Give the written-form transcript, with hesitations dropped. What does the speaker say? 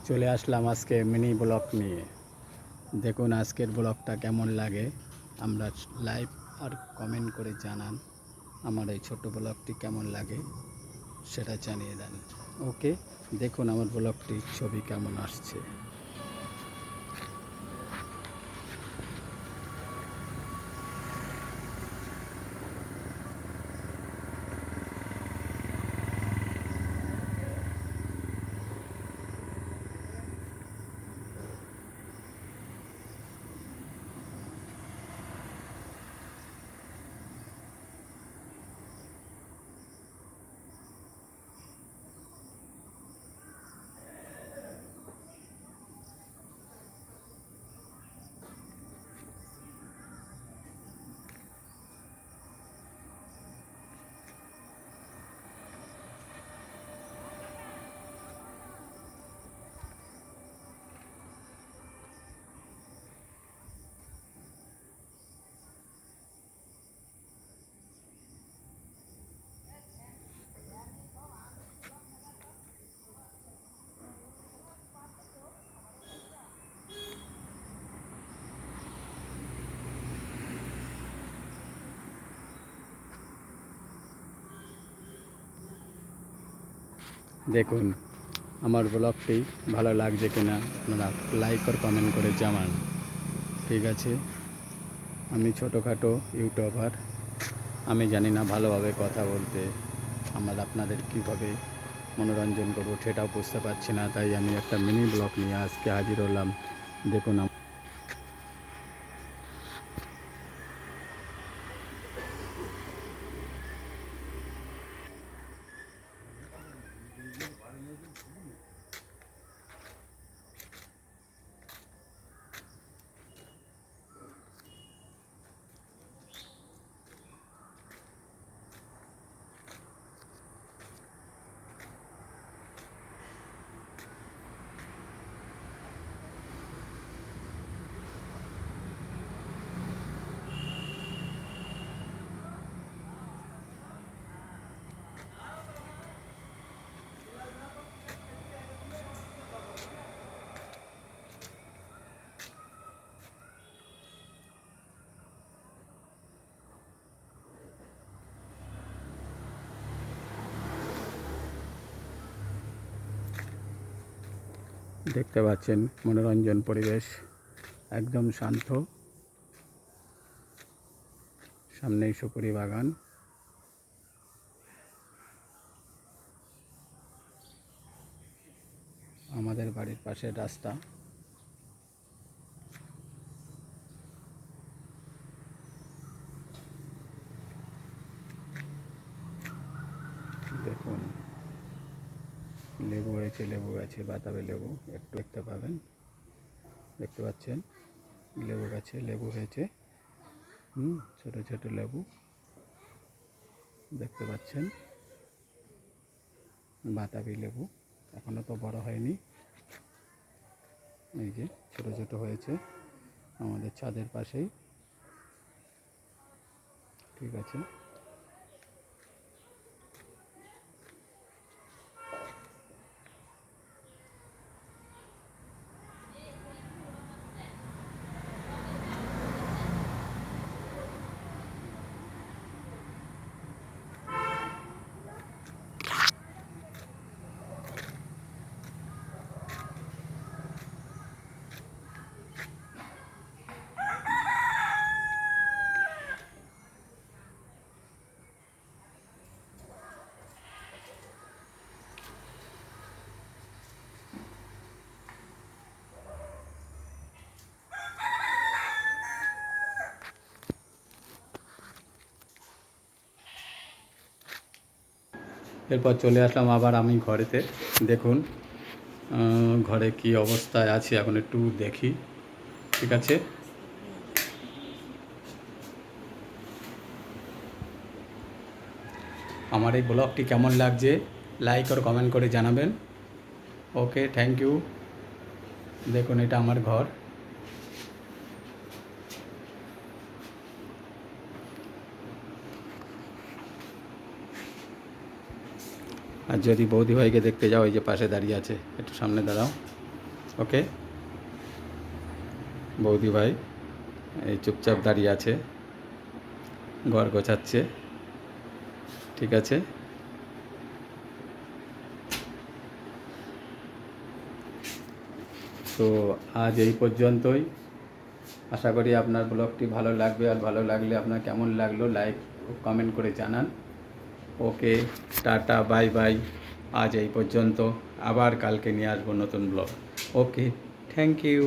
চলে আসলাম আজকে mini blog নিয়ে। দেখুন আজকের ব্লগটা কেমন লাগে আমরা লাইভ আর কমেন্ট করে জানান। আমার এই ছোট ব্লগটি কেমন লাগে সেটা জানিয়ে দেন। ওকে, দেখুন আমার ব্লগটির ছবি কেমন আসছে। দেখুন আমার ব্লগটি ভালো লাগছে কিনা আপনারা লাইক আর কমেন্ট করে জানান। ঠিক আছে, আমি ছোটোখাটো ইউটিউবার, আমি জানি না ভালোভাবে কথা বলতে। আপনাদের কীভাবে মনোরঞ্জন করবো সেটাও বুঝতে পারছি না, তাই আমি একটা মিনি ব্লগ নিয়ে আজকে হাজির হলাম। দেখুন দেখতে পাচ্ছেন মনোরঞ্জন পরিবেশ, একদম শান্ত, সামনেই সুপুরি বাগান। আমাদের বাড়ির পাশের রাস্তা। দেখুন লেবু হয়েছে, লেবু গাছে বাতাবি লেবু একটু দেখতে পাবেন, দেখতে পাচ্ছেন লেবু গাছে লেবু হয়েছে। ছোট ছোট লেবু দেখতে পাচ্ছেন, বাতাবি লেবু এখনো তো বড় হয়নি, এই যে ছোট ছোট হয়েছে আমাদের ছাদের পাশেই। ঠিক আছে, এরপর চলে আসলাম আবার আমি ঘরেতে। দেখুন ঘরে কি অবস্থায় আছে এখন একটু দেখি। ঠিক আছে, আমার এই ব্লগটি কেমন লাগছে লাইক আর কমেন্ট করে জানাবেন। ওকে, থ্যাংক ইউ। দেখুন এটা আমার ঘর। আর যদি বৌদি ভাইকে দেখতে যাও, এই যে পাশে দাঁড়িয়ে আছে, একটু সামনে দাঁড়াও। ওকে, বৌদি ভাই এই চুপচাপ দাঁড়িয়ে আছে, ঘর গোছাচ্ছে। ঠিক আছে, তো আজ এই পর্যন্তই। আশা করি আপনার ব্লগটি ভালো লাগবে, আর ভালো লাগলে আপনার কেমন লাগলো লাইক কমেন্ট করে জানান। ওকে, টাটা, বাই বাই। আজ এই পর্যন্ত, আবার কালকে নিয়ে আসবো নতুন ব্লগ। Okay, thank you.